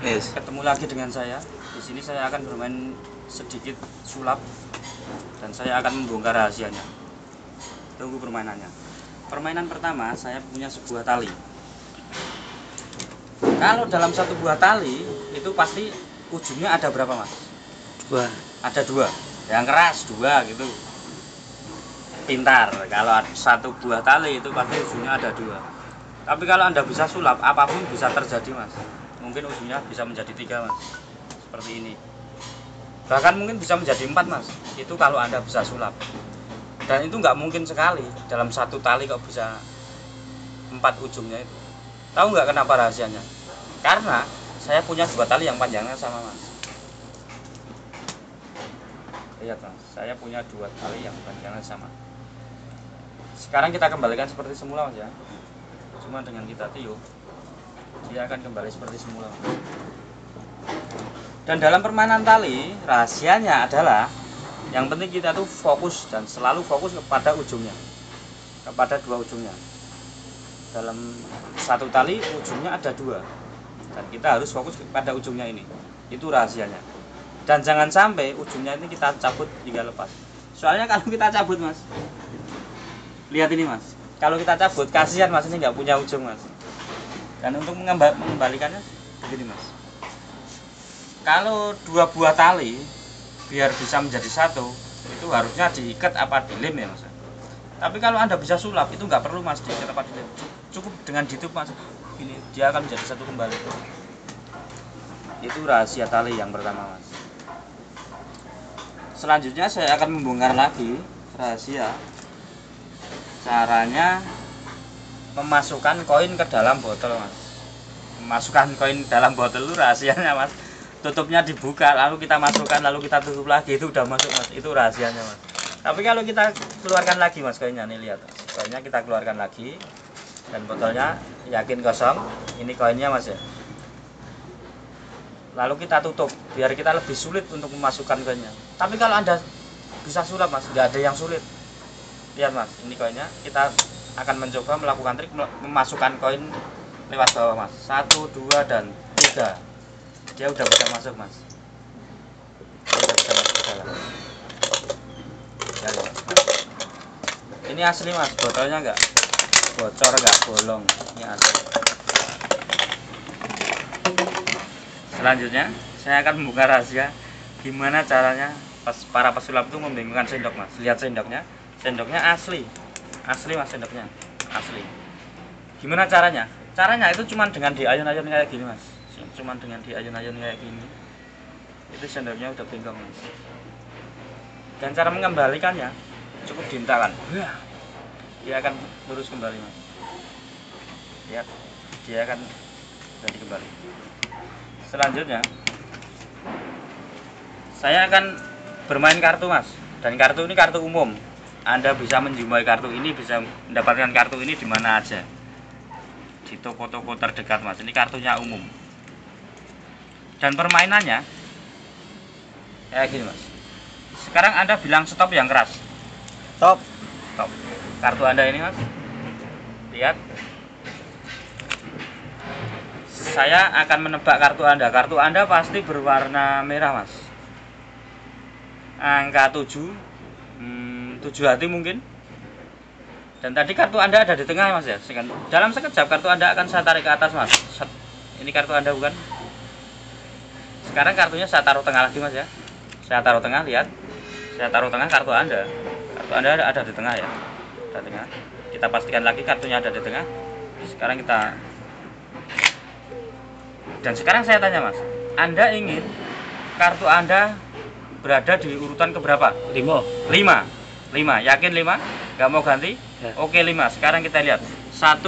Yes. Ketemu lagi dengan saya. Di sini saya akan bermain sedikit sulap dan saya akan membongkar rahasianya. Tunggu permainannya. Permainan pertama, saya punya sebuah tali. Kalau dalam satu buah tali itu pasti ujungnya ada berapa, Mas? Dua. Ada dua. Yang keras dua gitu. Pintar. Kalau satu buah tali itu pasti ujungnya ada dua. Tapi kalau Anda bisa sulap, apapun bisa terjadi, Mas. Mungkin ujungnya bisa menjadi 3, Mas. Seperti ini. Bahkan mungkin bisa menjadi 4, Mas. Itu kalau Anda bisa sulap. Dan itu nggak mungkin sekali. Dalam satu tali kok bisa 4 ujungnya itu. Tahu nggak kenapa rahasianya? Karena saya punya 2 tali yang panjangnya sama, Mas. Lihat, Mas. Saya punya 2 tali yang panjangnya sama. Sekarang kita kembalikan seperti semula, Mas, ya. Cuma dengan kita tiup, dia akan kembali seperti semula. Dan dalam permainan tali, rahasianya adalah yang penting kita tuh fokus dan selalu fokus kepada ujungnya, kepada 2 ujungnya. Dalam satu tali ujungnya ada 2 dan kita harus fokus kepada ujungnya ini. Itu rahasianya. Dan jangan sampai ujungnya ini kita cabut hingga lepas. Soalnya kalau kita cabut, Mas, lihat ini, Mas. Kalau kita cabut, kasihan, Mas, ini nggak punya ujung, Mas. Dan untuk mengembalikannya begini, Mas. Kalau 2 buah tali biar bisa menjadi 1 itu harusnya diikat apa dilem ya, Mas. Tapi kalau Anda bisa sulap itu nggak perlu, Mas, diikat apa dilem. Cukup dengan ditutup, Mas. Ini dia akan menjadi 1 kembali. Itu rahasia tali yang pertama, Mas. Selanjutnya saya akan membongkar lagi rahasia caranya memasukkan koin ke dalam botol, Mas. Memasukkan koin dalam botol itu rahasianya, Mas. Tutupnya dibuka, lalu kita masukkan, lalu kita tutup lagi, itu udah masuk, Mas. Itu rahasianya, Mas. Tapi kalau kita keluarkan lagi, Mas, koinnya nih, lihat. Koinnya kita keluarkan lagi dan botolnya yakin kosong. Ini koinnya, Mas, ya. Lalu kita tutup biar kita lebih sulit untuk memasukkan koinnya. Tapi kalau Anda bisa sulap, Mas, nggak ada yang sulit. Lihat, Mas, ini koinnya. Kita akan mencoba melakukan trik memasukkan koin lewat bawah, Mas. 1, 2, dan 3. Dia udah bisa masuk, Mas. Dia udah bisa masuk ke dalam. Ya, Mas. Ini asli, Mas. Botolnya nggak bocor, nggak bolong. Ini asli. Selanjutnya, saya akan membuka rahasia gimana caranya para pesulap itu membingungkan sendok, Mas. Lihat sendoknya. Sendoknya asli, Mas, sendoknya asli. Gimana caranya? Caranya itu cuma dengan diayun-ayun kayak gini, Mas. Cuma dengan diayun-ayun kayak gini. Itu sendoknya udah bengkok, Mas. Dan cara mengembalikannya cukup dihentakan. Dia akan lurus kembali, Mas. Lihat, dia akan jadi kembali. Selanjutnya, saya akan bermain kartu, Mas. Dan kartu ini kartu umum. Anda bisa menjumpai kartu ini, bisa mendapatkan kartu ini di mana aja. Di toko-toko terdekat, Mas. Ini kartunya umum. Dan permainannya kayak gini, Mas. Sekarang Anda bilang stop yang keras. Stop. Stop. Kartu Anda ini, Mas. Lihat. Saya akan menebak kartu Anda. Kartu Anda pasti berwarna merah, Mas. Angka 7. 7 hati mungkin. Dan tadi kartu Anda ada di tengah, Mas, ya. Dalam sekejap kartu Anda akan saya tarik ke atas, Mas. Ini kartu Anda bukan? Sekarang kartunya saya taruh tengah lagi, Mas, ya. Saya taruh tengah, lihat. Saya taruh tengah kartu Anda. Kartu Anda ada di tengah, ya. Ada di tengah. Kita pastikan lagi kartunya ada di tengah. Sekarang kita. Dan sekarang saya tanya, Mas. Anda ingin kartu Anda berada di urutan keberapa? 5. 5, yakin 5? Gak mau ganti? Ya. Oke, 5. Sekarang kita lihat 1,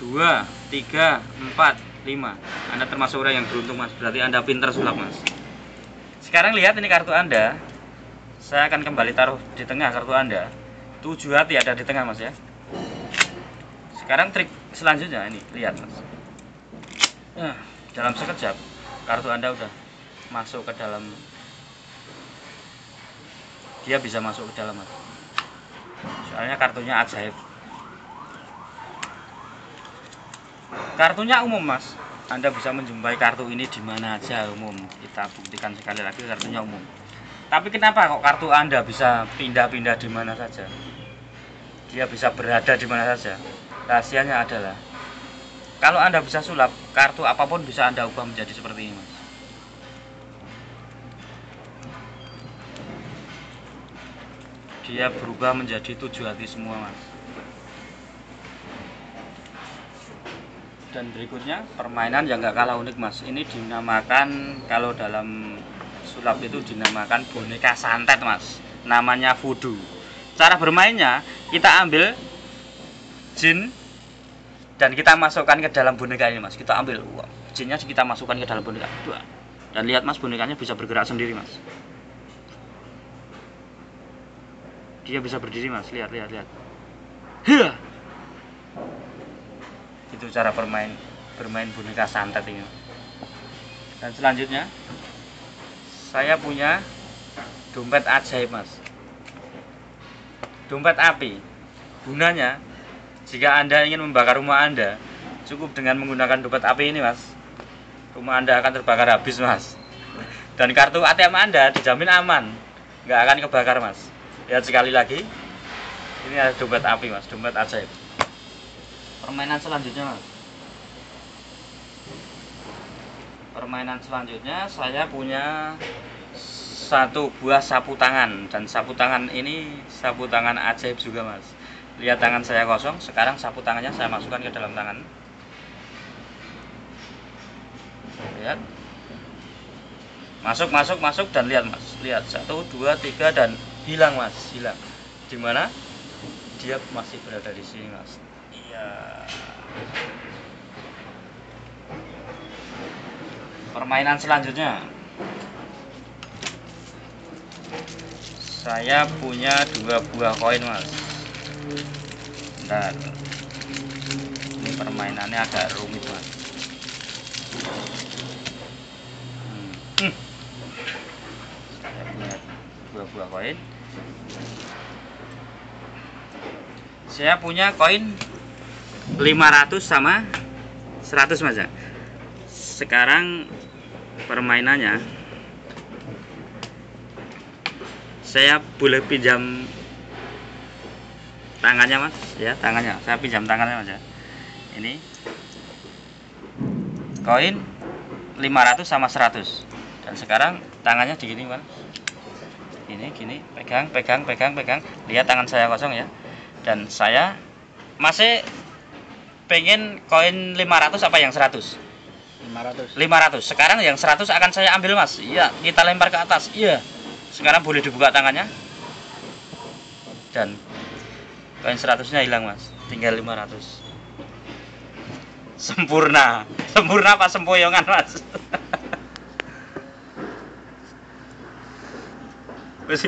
2, 3, 4, 5. Anda termasuk orang yang beruntung, Mas. Berarti Anda pintar sulap, Mas. Sekarang lihat ini kartu Anda. Saya akan kembali taruh di tengah kartu Anda. 7 hati ada di tengah, Mas, ya. Sekarang trik selanjutnya ini, lihat, Mas. Dalam sekejap kartu Anda udah masuk ke dalam. Dia bisa masuk ke dalam, Mas. Soalnya kartunya ajaib. Kartunya umum, Mas. Anda bisa menjumpai kartu ini di mana aja, umum. Kita buktikan sekali lagi, kartunya umum. Tapi kenapa kok kartu Anda bisa pindah-pindah di mana saja? Dia bisa berada di mana saja. Rahasianya adalah kalau Anda bisa sulap, kartu apapun bisa Anda ubah menjadi seperti ini, Mas. Dia berubah menjadi 7 hati semua, Mas. Dan berikutnya permainan yang gak kalah unik, Mas. Ini dinamakan, kalau dalam sulap itu dinamakan boneka santet, Mas. Namanya voodoo. Cara bermainnya, kita ambil jin dan kita masukkan ke dalam boneka ini, Mas. Kita ambil jinnya, kita masukkan ke dalam boneka. Dan lihat, Mas, bonekanya bisa bergerak sendiri, Mas. Dia bisa berdiri, Mas. Lihat. Hah! Itu cara bermain boneka santet ini. Dan selanjutnya saya punya dompet ajaib, Mas. Dompet api. Gunanya jika Anda ingin membakar rumah Anda, cukup dengan menggunakan dompet api ini, Mas. Rumah Anda akan terbakar habis, Mas. Dan kartu ATM Anda dijamin aman, nggak akan kebakar, Mas. Lihat sekali lagi. Ini ada dompet api, Mas, dompet ajaib. Permainan selanjutnya, Mas. Permainan selanjutnya saya punya satu buah sapu tangan, dan sapu tangan ini sapu tangan ajaib juga, Mas. Lihat tangan saya kosong, sekarang sapu tangannya saya masukkan ke dalam tangan. Lihat. Masuk dan lihat, Mas. Lihat 1 2 3 dan hilang, Mas. Hilang. Di mana? Dia masih berada di sini, Mas. Iya. Permainan selanjutnya, saya punya 2 buah koin, Mas. Bentar. Ini permainannya agak rumit, Mas. Saya punya 2 buah koin. Saya punya koin 500 sama 100, Mas. Sekarang permainannya, saya boleh pinjam tangannya, Mas, ya, tangannya. Saya pinjam tangannya, Mas, ya. Ini koin 500 sama 100. Dan sekarang tangannya digini, Mas. Gini, pegang. Lihat tangan saya kosong, ya. Dan saya masih pengen koin 500 apa yang 100? 500. Sekarang yang 100 akan saya ambil, Mas. Iya, kita lempar ke atas. Iya. Sekarang boleh dibuka tangannya. Dan koin 100-nya hilang, Mas. Tinggal 500. Sempurna. Sempurna apa sempoyongan, Mas? Wis